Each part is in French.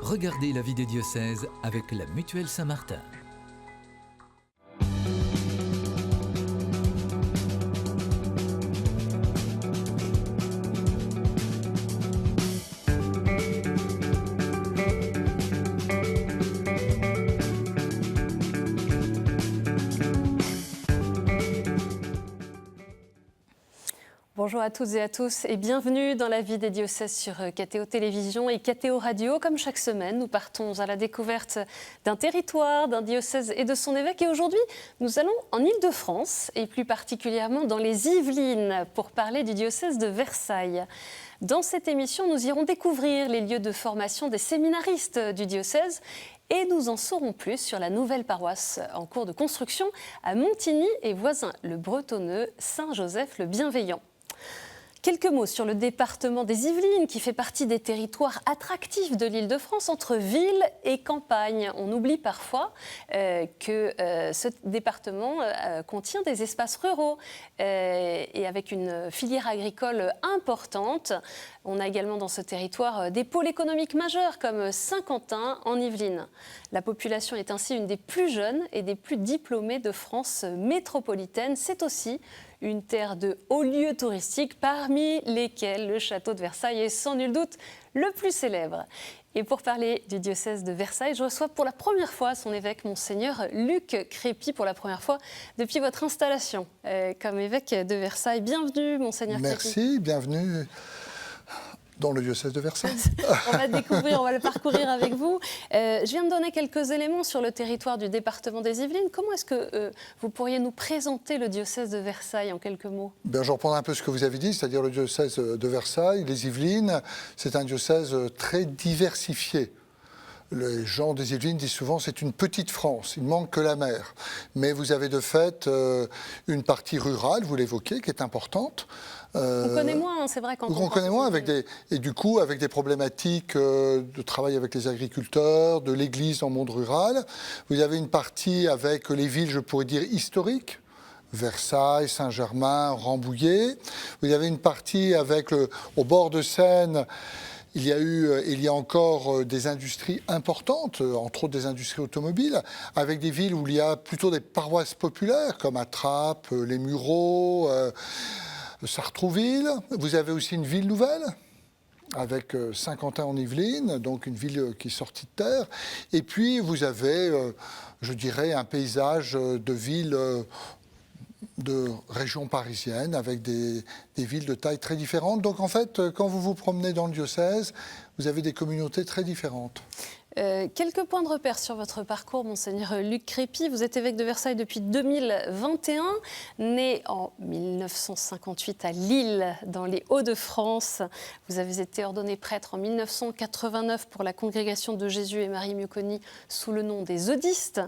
Regardez la vie des diocèses avec la Mutuelle Saint-Martin. Bonjour à toutes et à tous et bienvenue dans la vie des diocèses sur KTO Télévision et KTO Radio. Comme chaque semaine, nous partons à la découverte d'un territoire, d'un diocèse et de son évêque. Et aujourd'hui, nous allons en Île-de-France et plus particulièrement dans les Yvelines pour parler du diocèse de Versailles. Dans cette émission, nous irons découvrir les lieux de formation des séminaristes du diocèse et nous en saurons plus sur la nouvelle paroisse en cours de construction à Montigny et voisin le bretonneux Saint-Joseph-le-Bienveillant. Quelques mots sur le département des Yvelines qui fait partie des territoires attractifs de l'Île-de-France entre ville et campagne. On oublie parfois que ce département contient des espaces ruraux et avec une filière agricole importante. On a également dans ce territoire des pôles économiques majeurs comme Saint-Quentin en Yvelines. La population est ainsi une des plus jeunes et des plus diplômées de France métropolitaine. C'est aussi une terre de hauts lieux touristiques, parmi lesquels le château de Versailles est sans nul doute le plus célèbre. Et pour parler du diocèse de Versailles, je reçois pour la première fois son évêque, Monseigneur Luc Crépy, pour la première fois depuis votre installation comme évêque de Versailles. Bienvenue, Monseigneur Crépy. Merci, bienvenue dans le diocèse de Versailles. On va découvrir, on va le parcourir avec vous. Je viens de donner quelques éléments sur le territoire du département des Yvelines. Comment est-ce que vous pourriez nous présenter le diocèse de Versailles en quelques mots ? Je reprendrai un peu ce que vous avez dit, c'est-à-dire le diocèse de Versailles, les Yvelines, c'est un diocèse très diversifié. Les gens des Yvelines disent souvent c'est une petite France, il ne manque que la mer. Mais vous avez de fait une partie rurale, vous l'évoquez, qui est importante. On connaît moins, c'est vrai. On connaît moins, et du coup avec des problématiques de travail avec les agriculteurs, de l'église dans le monde rural. Vous avez une partie avec les villes, je pourrais dire, historiques. Versailles, Saint-Germain, Rambouillet. Vous avez une partie avec, au bord de Seine, il y a encore des industries importantes, entre autres des industries automobiles, avec des villes où il y a plutôt des paroisses populaires, comme Atrappes, les Mureaux, Sartrouville. Vous avez aussi une ville nouvelle, avec Saint-Quentin en Yvelines, donc une ville qui est sortie de terre. Et puis vous avez, je dirais, un paysage de villes de régions parisiennes avec des villes de taille très différentes. Donc en fait, quand vous vous promenez dans le diocèse, vous avez des communautés très différentes. Quelques points de repère sur votre parcours, Monseigneur Luc Crépy. Vous êtes évêque de Versailles depuis 2021, né en 1958 à Lille, dans les Hauts-de-France. Vous avez été ordonné prêtre en 1989 pour la congrégation de Jésus et Marie mieux connue sous le nom des Eudistes.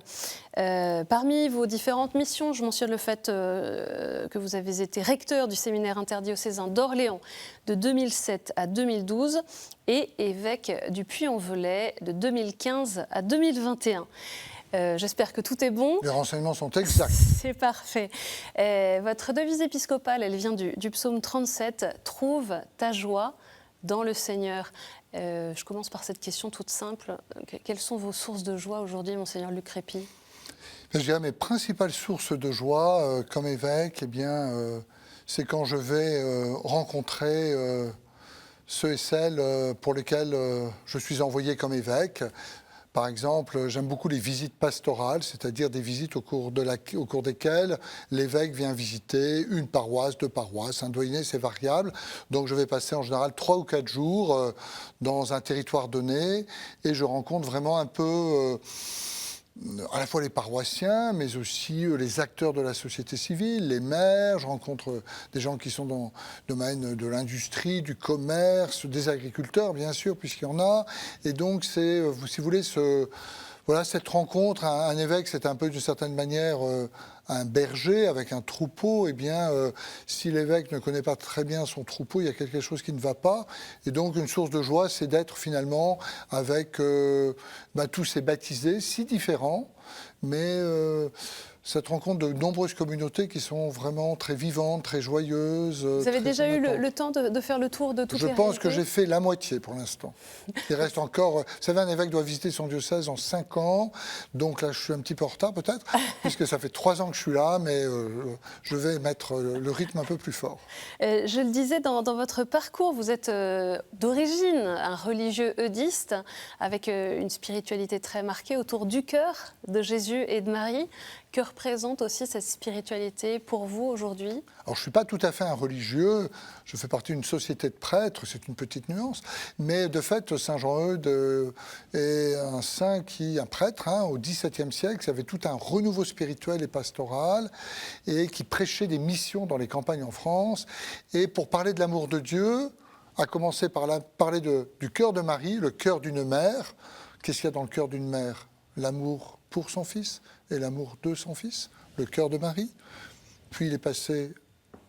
Parmi vos différentes missions, je mentionne le fait que vous avez été recteur du séminaire interdiocésain d'Orléans de 2007 à 2012 et évêque du Puy-en-Velay de 2015 à 2021. J'espère que tout est bon. Les renseignements sont exacts. C'est parfait. Votre devise épiscopale, elle vient du psaume 37, « Trouve ta joie dans le Seigneur ». Je commence par cette question toute simple. Quelles sont vos sources de joie aujourd'hui, Monseigneur Luc Crépy ? Je dirais mes principales sources de joie comme évêque, c'est quand je vais rencontrer ceux et celles pour lesquels je suis envoyé comme évêque. Par exemple, j'aime beaucoup les visites pastorales, c'est-à-dire des visites au cours desquelles l'évêque vient visiter une paroisse, deux paroisses, un doyenné, c'est variable. Donc je vais passer en général 3 ou 4 jours dans un territoire donné et je rencontre vraiment un peu à la fois les paroissiens, mais aussi les acteurs de la société civile, les maires. Je rencontre des gens qui sont dans le domaine de l'industrie, du commerce, des agriculteurs, bien sûr, puisqu'il y en a. Et donc, c'est, si vous voulez, cette rencontre. Un évêque, c'est un peu, d'une certaine manière, un berger avec un troupeau. Eh bien, si l'évêque ne connaît pas très bien son troupeau, il y a quelque chose qui ne va pas. Et donc, une source de joie, c'est d'être finalement avec tous ces baptisés si différents, mais cette rencontre de nombreuses communautés qui sont vraiment très vivantes, très joyeuses. Vous avez déjà eu le temps de faire le tour de toutes les réalités. Je pense que réalités j'ai fait la moitié pour l'instant. Il reste encore... Vous savez, un évêque doit visiter son diocèse en 5 ans, donc là je suis un petit peu en retard peut-être, puisque ça fait 3 ans que je suis là, mais je vais mettre le rythme un peu plus fort. Je le disais, dans votre parcours, vous êtes d'origine un religieux eudiste, avec une spiritualité très marquée autour du cœur de Jésus et de Marie. Que représente aussi cette spiritualité pour vous aujourd'hui? Alors, je ne suis pas tout à fait un religieux, je fais partie d'une société de prêtres, c'est une petite nuance, mais de fait, Saint Jean-Eudes est un saint un prêtre au XVIIe siècle, qui avait tout un renouveau spirituel et pastoral, et qui prêchait des missions dans les campagnes en France. Et pour parler de l'amour de Dieu, a commencé par parler du cœur de Marie, le cœur d'une mère. Qu'est-ce qu'il y a dans le cœur d'une mère? L'amour pour son fils et l'amour de son fils, le cœur de Marie. Puis il est passé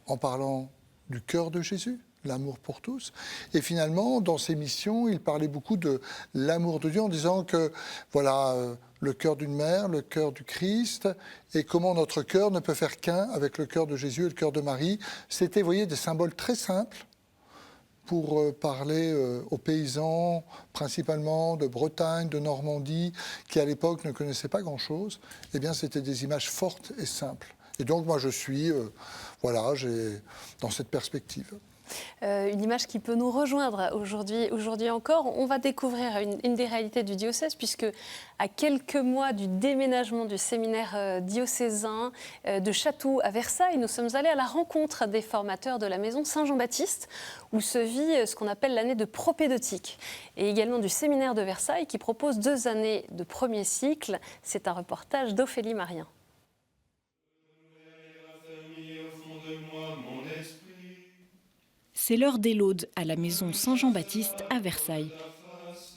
en parlant du cœur de Jésus, l'amour pour tous. Et finalement, dans ses missions, il parlait beaucoup de l'amour de Dieu en disant que, voilà, le cœur d'une mère, le cœur du Christ, et comment notre cœur ne peut faire qu'un avec le cœur de Jésus et le cœur de Marie. C'était, vous voyez, des symboles très simples pour parler aux paysans, principalement de Bretagne, de Normandie, qui à l'époque ne connaissaient pas grand-chose. Eh bien, c'était des images fortes et simples. Et donc, moi, je suis, dans cette perspective. Une image qui peut nous rejoindre aujourd'hui encore. On va découvrir une des réalités du diocèse, puisque à quelques mois du déménagement du séminaire diocésain de Chatou à Versailles, nous sommes allés à la rencontre des formateurs de la maison Saint-Jean-Baptiste, où se vit ce qu'on appelle l'année de propédeutique, et également du séminaire de Versailles, qui propose 2 années de premier cycle. C'est un reportage d'Ophélie Marien. C'est l'heure des laudes à la maison Saint-Jean-Baptiste à Versailles.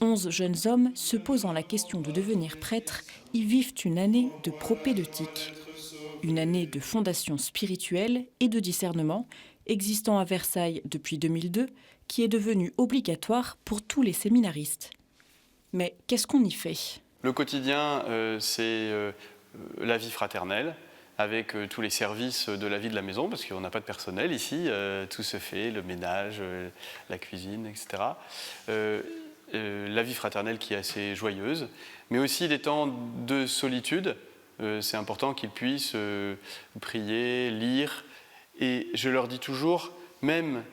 11 jeunes hommes se posant la question de devenir prêtres y vivent une année de propédeutique. Une année de fondation spirituelle et de discernement, existant à Versailles depuis 2002, qui est devenue obligatoire pour tous les séminaristes. Mais qu'est-ce qu'on y fait? Le quotidien, c'est la vie fraternelle, avec tous les services de la vie de la maison, parce qu'on n'a pas de personnel ici, tout se fait, le ménage, la cuisine, etc. La vie fraternelle qui est assez joyeuse, mais aussi des temps de solitude. C'est important qu'ils puissent prier, lire, et je leur dis toujours, même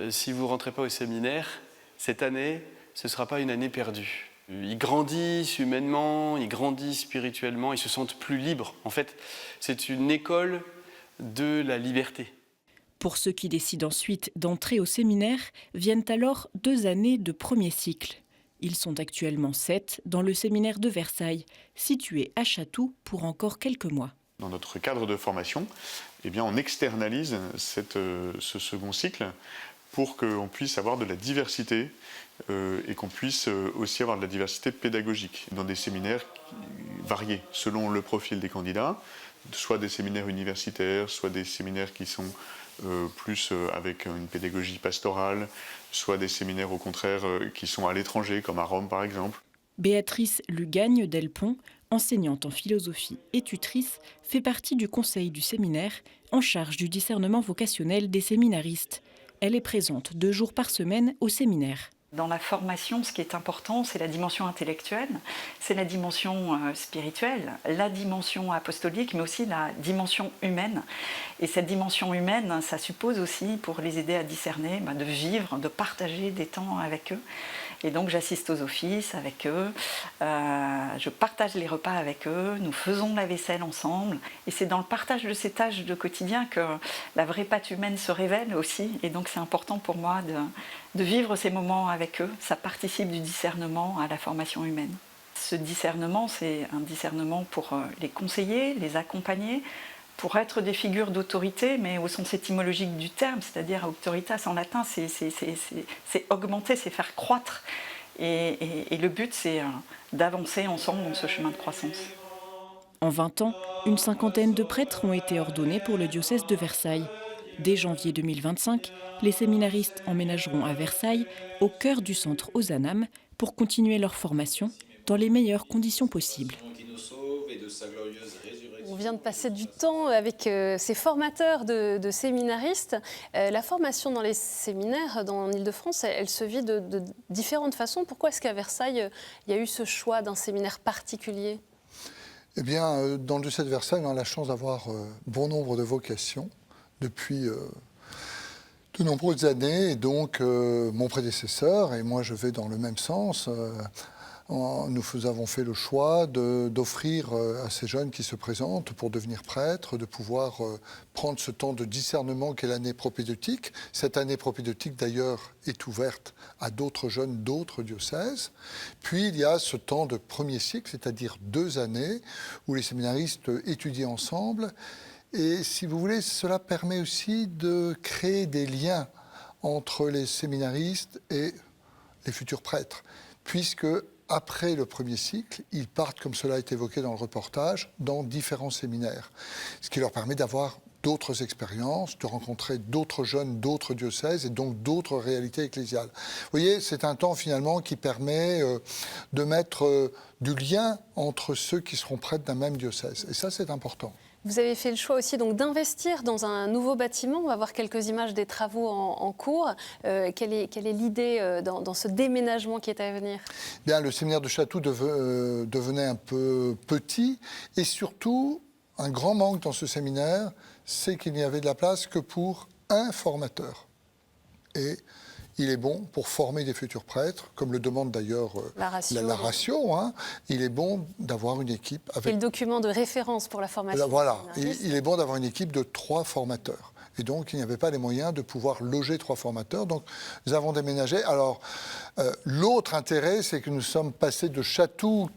si vous ne rentrez pas au séminaire, cette année, ce ne sera pas une année perdue. Ils grandissent humainement, ils grandissent spirituellement, ils se sentent plus libres. En fait, c'est une école de la liberté. Pour ceux qui décident ensuite d'entrer au séminaire, viennent alors 2 années de premier cycle. Ils sont actuellement 7 dans le séminaire de Versailles, situé à Chatou pour encore quelques mois. Dans notre cadre de formation, eh bien, on externalise ce second cycle pour qu'on puisse avoir de la diversité et qu'on puisse aussi avoir de la diversité pédagogique dans des séminaires variés selon le profil des candidats, soit des séminaires universitaires, soit des séminaires qui sont plus avec une pédagogie pastorale, soit des séminaires au contraire qui sont à l'étranger, comme à Rome par exemple. Béatrice Lugagne Delpont, enseignante en philosophie et tutrice, fait partie du conseil du séminaire en charge du discernement vocationnel des séminaristes. Elle est présente 2 jours par semaine au séminaire. Dans la formation, ce qui est important, c'est la dimension intellectuelle, c'est la dimension spirituelle, la dimension apostolique, mais aussi la dimension humaine. Et cette dimension humaine, ça suppose aussi, pour les aider à discerner, de vivre, de partager des temps avec eux. Et donc j'assiste aux offices avec eux, je partage les repas avec eux, nous faisons la vaisselle ensemble. Et c'est dans le partage de ces tâches de quotidien que la vraie patte humaine se révèle aussi. Et donc c'est important pour moi de vivre ces moments avec eux. Ça participe du discernement à la formation humaine. Ce discernement, c'est un discernement pour les conseiller, les accompagner, pour être des figures d'autorité, mais au sens étymologique du terme, c'est-à-dire auctoritas en latin, c'est augmenter, c'est faire croître. Et le but, c'est d'avancer ensemble dans ce chemin de croissance. En 20 ans, une 50aine de prêtres ont été ordonnés pour le diocèse de Versailles. Dès janvier 2025, les séminaristes emménageront à Versailles, au cœur du centre Ozanam, pour continuer leur formation dans les meilleures conditions possibles. On vient de passer du temps avec ces formateurs de séminaristes. La formation dans les séminaires en Ile-de-France, elle se vit de différentes façons. Pourquoi est-ce qu'à Versailles, il y a eu ce choix d'un séminaire particulier ? Eh bien, dans le diocèse de Versailles, on a la chance d'avoir bon nombre de vocations depuis de nombreuses années. Et donc, mon prédécesseur et moi, je vais dans le même sens. Nous avons fait le choix d'offrir à ces jeunes qui se présentent pour devenir prêtres, de pouvoir prendre ce temps de discernement qu'est l'année propédeutique. Cette année propédeutique, d'ailleurs, est ouverte à d'autres jeunes d'autres diocèses. Puis, il y a ce temps de premier cycle, c'est-à-dire 2 années, où les séminaristes étudient ensemble. Et si vous voulez, cela permet aussi de créer des liens entre les séminaristes et les futurs prêtres, puisque après le premier cycle, ils partent, comme cela est évoqué dans le reportage, dans différents séminaires, ce qui leur permet d'avoir d'autres expériences, de rencontrer d'autres jeunes, d'autres diocèses et donc d'autres réalités ecclésiales. Vous voyez, c'est un temps finalement qui permet de mettre du lien entre ceux qui seront prêtres d'un même diocèse. Et ça, c'est important. Vous avez fait le choix aussi donc d'investir dans un nouveau bâtiment. On va voir quelques images des travaux en cours. Quelle est l'idée dans ce déménagement qui est à venir ? Bien, le séminaire de Chatou devenait un peu petit et surtout, un grand manque dans ce séminaire, c'est qu'il n'y avait de la place que pour un formateur. Et il est bon pour former des futurs prêtres, comme le demande d'ailleurs la ratio. Hein, il est bon d'avoir une équipe avec... C'est le document de référence pour la formation. Voilà, il est bon d'avoir une équipe de 3 formateurs. Et donc, il n'y avait pas les moyens de pouvoir loger 3 formateurs. Donc, nous avons déménagé. Alors, l'autre intérêt, c'est que nous sommes passés de Chatou,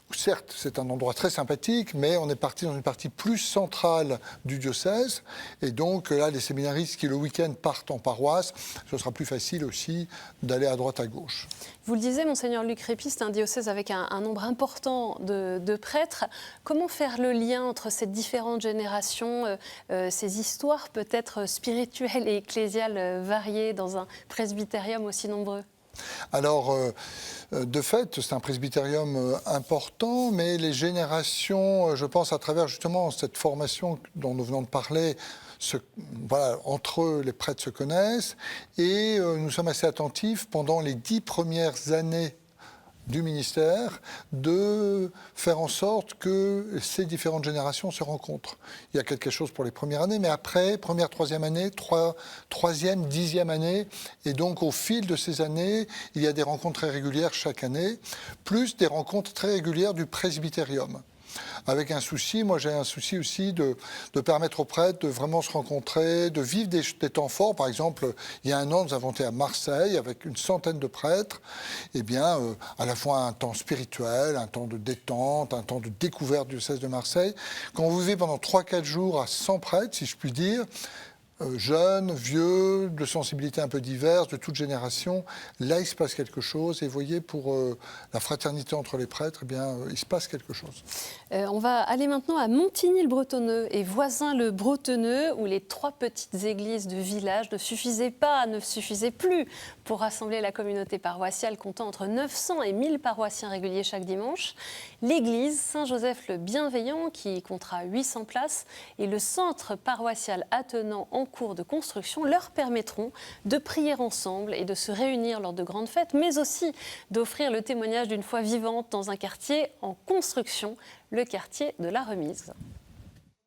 où certes, c'est un endroit très sympathique, mais on est parti dans une partie plus centrale du diocèse. Et donc, là, les séminaristes qui, le week-end, partent en paroisse, ce sera plus facile aussi d'aller à droite, à gauche. Vous le disiez, Monseigneur Luc Répy, c'est un diocèse avec un nombre important de prêtres. Comment faire le lien entre ces différentes générations, ces histoires peut-être spirituelles et ecclésiales variées dans un presbytérium aussi nombreux ? Alors, de fait, c'est un presbytérium important, mais les générations, je pense, à travers justement cette formation dont nous venons de parler, voilà, entre eux, les prêtres se connaissent, et nous sommes assez attentifs pendant les 10 premières années du ministère de faire en sorte que ces différentes générations se rencontrent. Il y a quelque chose pour les premières années, mais après, première, troisième année, troisième, 10e année, et donc au fil de ces années, il y a des rencontres très régulières chaque année, plus des rencontres très régulières du presbytérium. Avec un souci, moi j'ai un souci aussi de permettre aux prêtres de vraiment se rencontrer, de vivre des temps forts. Par exemple, il y a un an, nous avons été à Marseille avec une centaine de prêtres. Eh bien, à la fois un temps spirituel, un temps de détente, un temps de découverte du diocèse de Marseille. Quand vous vivez pendant 3-4 jours à 100 prêtres, si je puis dire, jeunes, vieux, de sensibilités un peu diverses, de toute génération, là il se passe quelque chose. Et vous voyez, pour la fraternité entre les prêtres, eh bien, il se passe quelque chose. On va aller maintenant à Montigny-le-Bretonneux et Voisins-le-Bretonneux, où les 3 petites églises de village ne suffisaient plus pour rassembler la communauté paroissiale comptant entre 900 et 1000 paroissiens réguliers chaque dimanche. L'église Saint-Joseph-le-Bienveillant, qui comptera 800 places, et le centre paroissial attenant en cours de construction leur permettront de prier ensemble et de se réunir lors de grandes fêtes, mais aussi d'offrir le témoignage d'une foi vivante dans un quartier en construction, le quartier de la Remise.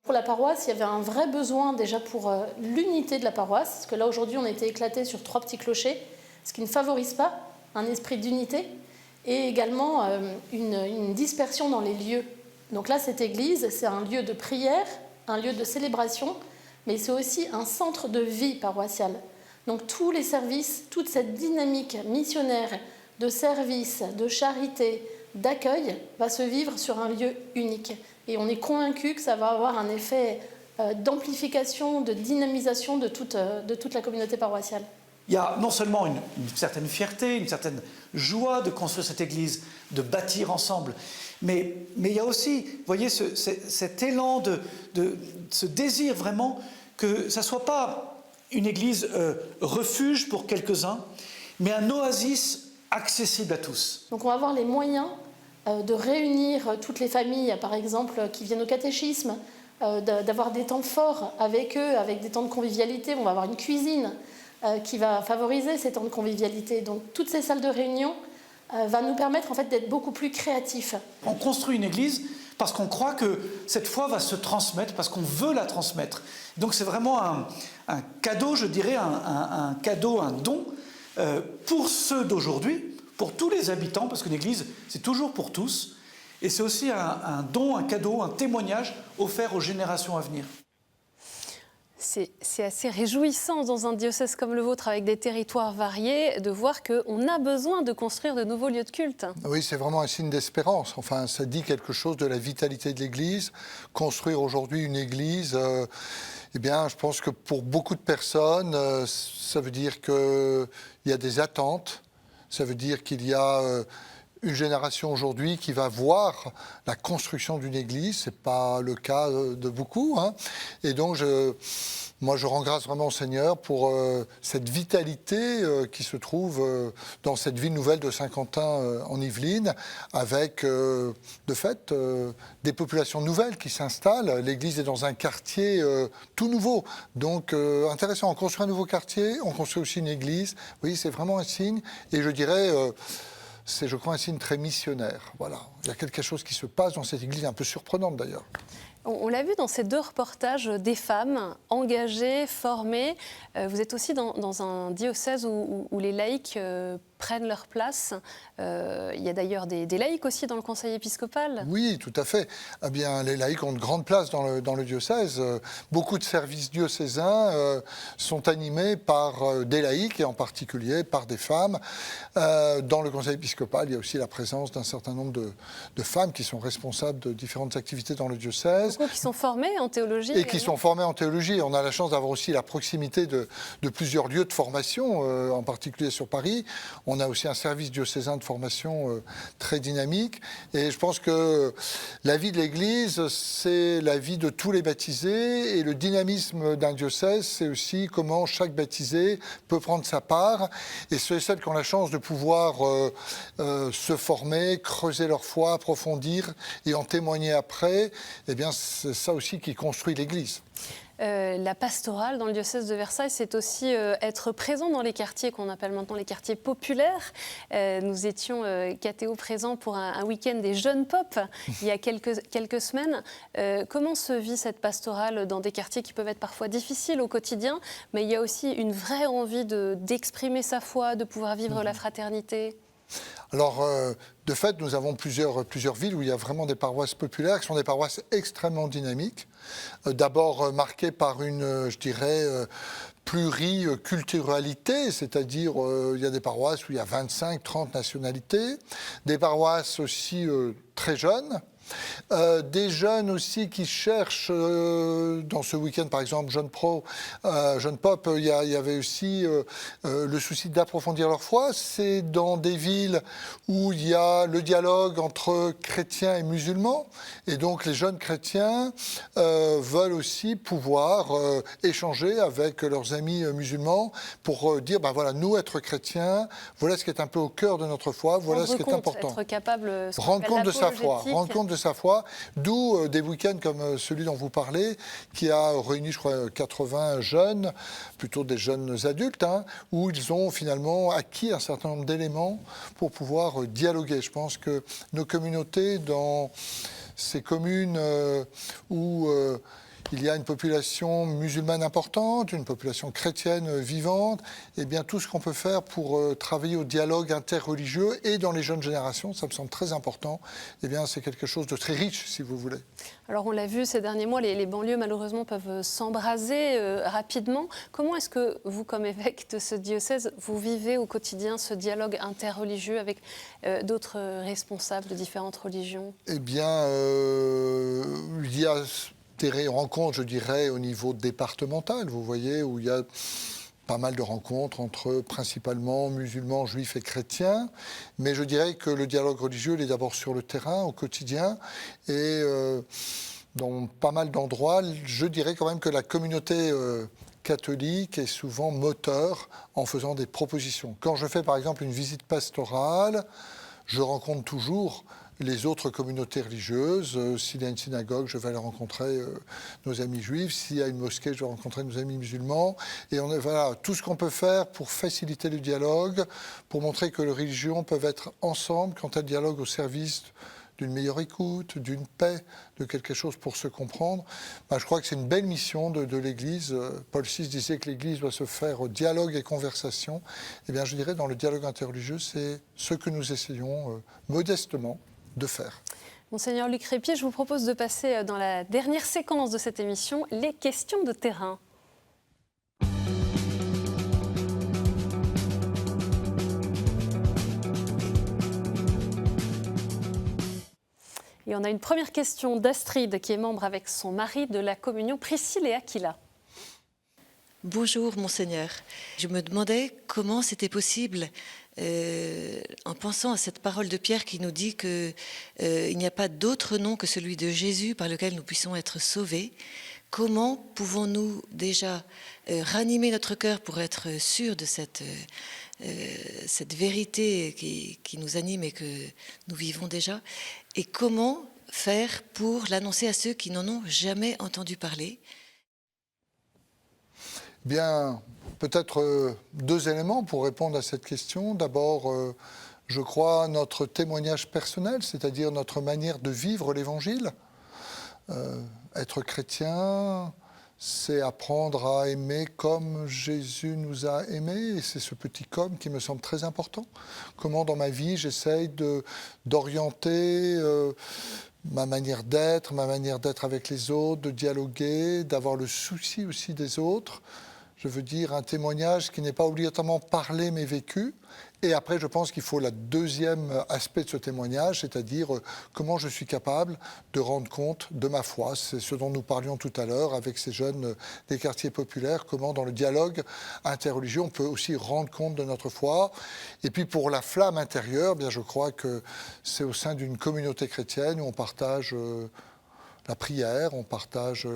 Pour la paroisse, il y avait un vrai besoin déjà pour l'unité de la paroisse, parce que là aujourd'hui on était éclatés sur 3 petits clochers, ce qui ne favorise pas un esprit d'unité, et également une dispersion dans les lieux. Donc là, cette église, c'est un lieu de prière, un lieu de célébration, mais c'est aussi un centre de vie paroissiale. Donc tous les services, toute cette dynamique missionnaire de service, de charité, d'accueil va se vivre sur un lieu unique. Et on est convaincu que ça va avoir un effet d'amplification, de dynamisation de toute la communauté paroissiale. Il y a non seulement une certaine fierté, une certaine joie de construire cette église, de bâtir ensemble, mais il y a aussi, vous voyez, cet élan, ce désir vraiment que ça ne soit pas une église refuge pour quelques-uns, mais un oasis accessible à tous. Donc on va avoir les moyens de réunir toutes les familles, par exemple, qui viennent au catéchisme, d'avoir des temps forts avec eux, avec des temps de convivialité. On va avoir une cuisine qui va favoriser ces temps de convivialité. Donc toutes ces salles de réunion va nous permettre en fait d'être beaucoup plus créatifs. On construit une église parce qu'on croit que cette foi va se transmettre, parce qu'on veut la transmettre. Donc c'est vraiment un cadeau, je dirais, un cadeau, un don pour ceux d'aujourd'hui, pour tous les habitants, parce que l'église, c'est toujours pour tous. Et c'est aussi un don, un cadeau, un témoignage offert aux générations à venir. C'est assez réjouissant dans un diocèse comme le vôtre, avec des territoires variés, de voir qu'on a besoin de construire de nouveaux lieux de culte. Oui, c'est vraiment un signe d'espérance. Enfin, ça dit quelque chose de la vitalité de l'Église. Construire aujourd'hui une Église, eh bien, je pense que pour beaucoup de personnes, ça veut dire qu'il y a des attentes. Ça veut dire qu'il y a une génération aujourd'hui qui va voir la construction d'une église. Ce n'est pas le cas de beaucoup. Hein. Et donc, moi, je rends grâce vraiment au Seigneur pour cette vitalité qui se trouve dans cette ville nouvelle de Saint-Quentin en Yvelines, avec, de fait, des populations nouvelles qui s'installent. L'église est dans un quartier tout nouveau. Donc, intéressant. On construit un nouveau quartier, on construit aussi une église. Vous voyez, c'est vraiment un signe. Et je dirais... c'est, je crois, un signe très missionnaire. Voilà. Il y a quelque chose qui se passe dans cette église, un peu surprenante d'ailleurs. On l'a vu dans ces deux reportages, des femmes engagées, formées. Vous êtes aussi dans un diocèse où les laïcs prennent leur place. Il y a d'ailleurs des laïcs aussi dans le conseil épiscopal. Oui, tout à fait. Eh bien, les laïcs ont une grande place dans le diocèse. Beaucoup de services diocésains sont animés par des laïcs et en particulier par des femmes. Dans le conseil épiscopal, il y a aussi la présence d'un certain nombre de femmes qui sont responsables de différentes activités dans le diocèse. Beaucoup qui sont formés en théologie. Et qui sont formés en théologie. On a la chance d'avoir aussi la proximité de plusieurs lieux de formation, en particulier sur Paris. On a aussi un service diocésain de formation très dynamique. Et je pense que la vie de l'Église, c'est la vie de tous les baptisés. Et le dynamisme d'un diocèse, c'est aussi comment chaque baptisé peut prendre sa part. Et ceux et celles qui ont la chance de pouvoir se former, creuser leur foi, approfondir et en témoigner après, eh bien, c'est ça aussi qui construit l'Église. La pastorale dans le diocèse de Versailles, c'est aussi être présent dans les quartiers qu'on appelle maintenant les quartiers populaires. Nous étions catéo présents pour un week-end des jeunes pop il y a quelques semaines. Comment se vit cette pastorale dans des quartiers qui peuvent être parfois difficiles au quotidien, mais il y a aussi une vraie envie d'exprimer sa foi, de pouvoir vivre la fraternité? Alors, de fait, nous avons plusieurs villes où il y a vraiment des paroisses populaires, qui sont des paroisses extrêmement dynamiques. D'abord marquées par une, je dirais, pluriculturalité, c'est-à-dire il y a des paroisses où il y a 25, 30 nationalités, des paroisses aussi très jeunes. Des jeunes aussi qui cherchent, dans ce week-end par exemple, Jeune Pop, il y avait aussi le souci d'approfondir leur foi. C'est dans des villes où il y a le dialogue entre chrétiens et musulmans. Et donc les jeunes chrétiens veulent aussi pouvoir échanger avec leurs amis musulmans pour dire, ben voilà, nous être chrétiens, voilà ce qui est un peu au cœur de notre foi, voilà ce qui est important. Être capable, rendre compte de sa foi, sa foi, d'où des week-ends comme celui dont vous parlez, qui a réuni, je crois, 80 jeunes, plutôt des jeunes adultes, hein, où ils ont finalement acquis un certain nombre d'éléments pour pouvoir dialoguer. Je pense que nos communautés, dans ces communes où il y a une population musulmane importante, une population chrétienne vivante, et bien tout ce qu'on peut faire pour travailler au dialogue interreligieux et dans les jeunes générations, ça me semble très important, et bien c'est quelque chose de très riche, si vous voulez. Alors on l'a vu ces derniers mois, les banlieues malheureusement peuvent s'embraser rapidement. Comment est-ce que vous, comme évêque de ce diocèse, vous vivez au quotidien ce dialogue interreligieux avec d'autres responsables de différentes religions? Eh bien, il y a des rencontres, je dirais, au niveau départemental, vous voyez, où il y a pas mal de rencontres entre principalement musulmans, juifs et chrétiens. Mais je dirais que le dialogue religieux, il est d'abord sur le terrain, au quotidien. Et dans pas mal d'endroits, je dirais quand même que la communauté catholique est souvent moteur en faisant des propositions. Quand je fais par exemple une visite pastorale, je rencontre toujours les autres communautés religieuses. S'il y a une synagogue, je vais aller rencontrer nos amis juifs. S'il y a une mosquée, je vais rencontrer nos amis musulmans. Et voilà, tout ce qu'on peut faire pour faciliter le dialogue, pour montrer que les religions peuvent être ensemble quand elles dialoguent au service d'une meilleure écoute, d'une paix, de quelque chose pour se comprendre. Je crois que c'est une belle mission de l'Église. Paul VI disait que l'Église doit se faire au dialogue et conversation. Eh bien, je dirais, dans le dialogue interreligieux, c'est ce que nous essayons modestement de faire. Monseigneur Luc Répier, je vous propose de passer dans la dernière séquence de cette émission, les questions de terrain. Et on a une première question d'Astrid, qui est membre avec son mari de la communion Priscille et Aquila. Bonjour, Monseigneur. Je me demandais comment c'était possible, en pensant à cette parole de Pierre qui nous dit qu'il n'y a pas d'autre nom que celui de Jésus par lequel nous puissions être sauvés. Comment pouvons-nous déjà ranimer notre cœur pour être sûrs de cette vérité qui nous anime et que nous vivons déjà? Et comment faire pour l'annoncer à ceux qui n'en ont jamais entendu parler? Bien, peut-être deux éléments pour répondre à cette question. D'abord, je crois notre témoignage personnel, c'est-à-dire notre manière de vivre l'Évangile. Être chrétien, c'est apprendre à aimer comme Jésus nous a aimés. Et c'est ce petit comme qui me semble très important. Comment dans ma vie j'essaye d'orienter ma manière d'être avec les autres, de dialoguer, d'avoir le souci aussi des autres. Je veux dire un témoignage qui n'est pas obligatoirement parlé mais vécu. Et après, je pense qu'il faut le deuxième aspect de ce témoignage, c'est-à-dire comment je suis capable de rendre compte de ma foi. C'est ce dont nous parlions tout à l'heure avec ces jeunes des quartiers populaires, comment dans le dialogue interreligieux, on peut aussi rendre compte de notre foi. Et puis pour la flamme intérieure, bien, je crois que c'est au sein d'une communauté chrétienne où on partage la prière, on partage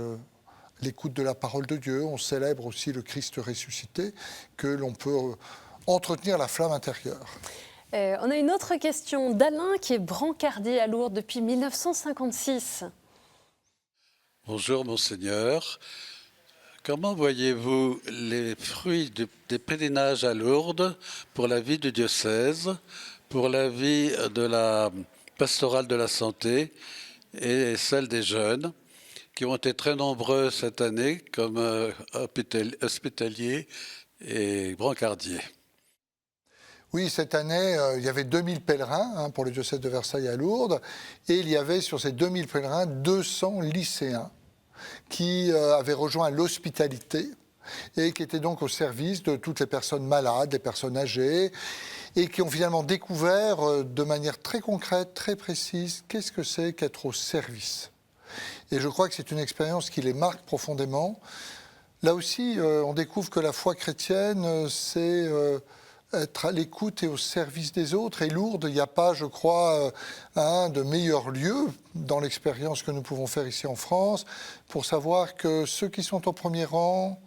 l'écoute de la parole de Dieu, on célèbre aussi le Christ ressuscité, que l'on peut entretenir la flamme intérieure. On a une autre question d'Alain qui est brancardier à Lourdes depuis 1956. Bonjour Monseigneur. Comment voyez-vous les fruits des pèlerinages à Lourdes pour la vie du diocèse, pour la vie de la pastorale de la santé et celle des jeunes qui ont été très nombreux cette année comme hospitaliers et brancardiers? Oui, cette année, il y avait 2000 pèlerins pour le diocèse de Versailles à Lourdes, et il y avait sur ces 2000 pèlerins 200 lycéens qui avaient rejoint l'hospitalité et qui étaient donc au service de toutes les personnes malades, les personnes âgées, et qui ont finalement découvert de manière très concrète, très précise, qu'est-ce que c'est qu'être au service. Et je crois que c'est une expérience qui les marque profondément. Là aussi, on découvre que la foi chrétienne, c'est être à l'écoute et au service des autres. Et Lourdes, il n'y a pas, je crois, de meilleur lieu dans l'expérience que nous pouvons faire ici en France pour savoir que ceux qui sont au premier rang,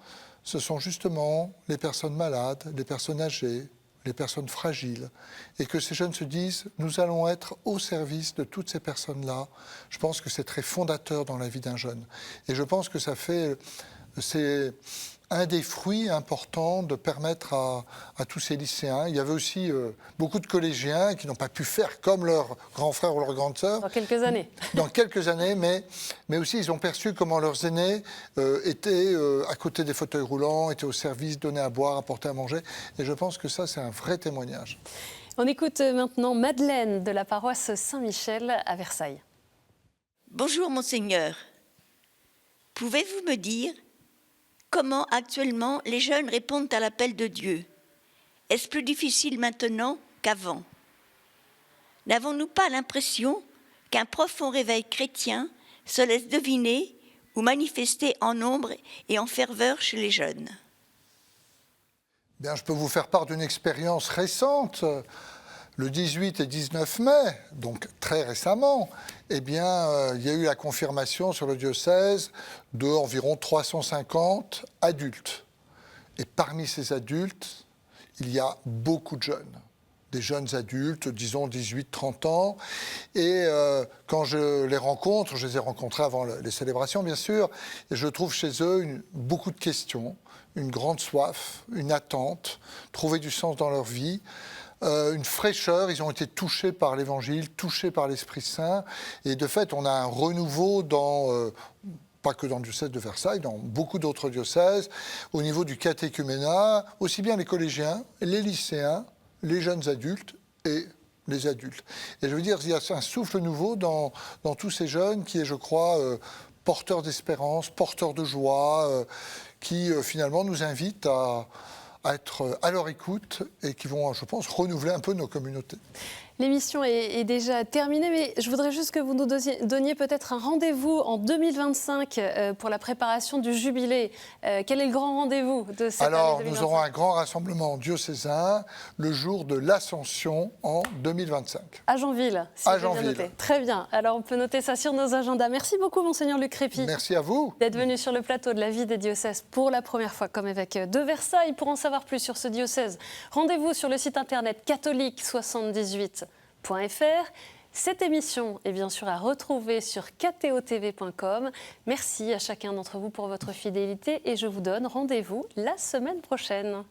ce sont justement les personnes malades, les personnes âgées, les personnes fragiles, et que ces jeunes se disent « nous allons être au service de toutes ces personnes-là ». Je pense que c'est très fondateur dans la vie d'un jeune. Et je pense que c'est un des fruits importants de permettre à tous ces lycéens. Il y avait aussi beaucoup de collégiens qui n'ont pas pu faire comme leurs grands frères ou leurs grandes sœurs. Dans quelques années. Dans quelques années, mais aussi ils ont perçu comment leurs aînés étaient à côté des fauteuils roulants, étaient au service, donnaient à boire, apportaient à manger. Et je pense que ça, c'est un vrai témoignage. On écoute maintenant Madeleine de la paroisse Saint-Michel à Versailles. Bonjour Monseigneur. Pouvez-vous me dire comment actuellement les jeunes répondent à l'appel de Dieu? Est-ce plus difficile maintenant qu'avant? N'avons-nous pas l'impression qu'un profond réveil chrétien se laisse deviner ou manifester en nombre et en ferveur chez les jeunes? Bien, je peux vous faire part d'une expérience récente. Le 18 et 19 mai, donc très récemment, il y a eu la confirmation sur le diocèse d'environ 350 adultes. Et parmi ces adultes, il y a beaucoup de jeunes. des jeunes adultes, disons 18-30 ans. Et quand je les rencontre, je les ai rencontrés avant les célébrations, bien sûr, et je trouve chez eux beaucoup de questions, une grande soif, une attente, trouver du sens dans leur vie. Une fraîcheur, ils ont été touchés par l'Évangile, touchés par l'Esprit Saint. Et de fait, on a un renouveau pas que dans le diocèse de Versailles, dans beaucoup d'autres diocèses, au niveau du catéchuménat, aussi bien les collégiens, les lycéens, les jeunes adultes et les adultes. Et je veux dire, il y a un souffle nouveau dans tous ces jeunes qui est, je crois, porteur d'espérance, porteur de joie, qui finalement nous invite à être à leur écoute et qui vont, je pense, renouveler un peu nos communautés. L'émission est déjà terminée, mais je voudrais juste que vous nous donniez peut-être un rendez-vous en 2025 pour la préparation du jubilé. Quel est le grand rendez-vous de cette année 2025 ? Nous aurons un grand rassemblement diocésain le jour de l'Ascension en 2025. À Janville, si j'ai bien noté. Très bien. Alors, on peut noter ça sur nos agendas. Merci beaucoup, Monseigneur Luc Crépy. Merci à vous. D'être venu sur le plateau de la vie des diocèses pour la première fois comme évêque de Versailles. Pour en savoir plus sur ce diocèse, rendez-vous sur le site internet catholique78.fr. Cette émission est bien sûr à retrouver sur kto.tv.com. Merci à chacun d'entre vous pour votre fidélité et je vous donne rendez-vous la semaine prochaine.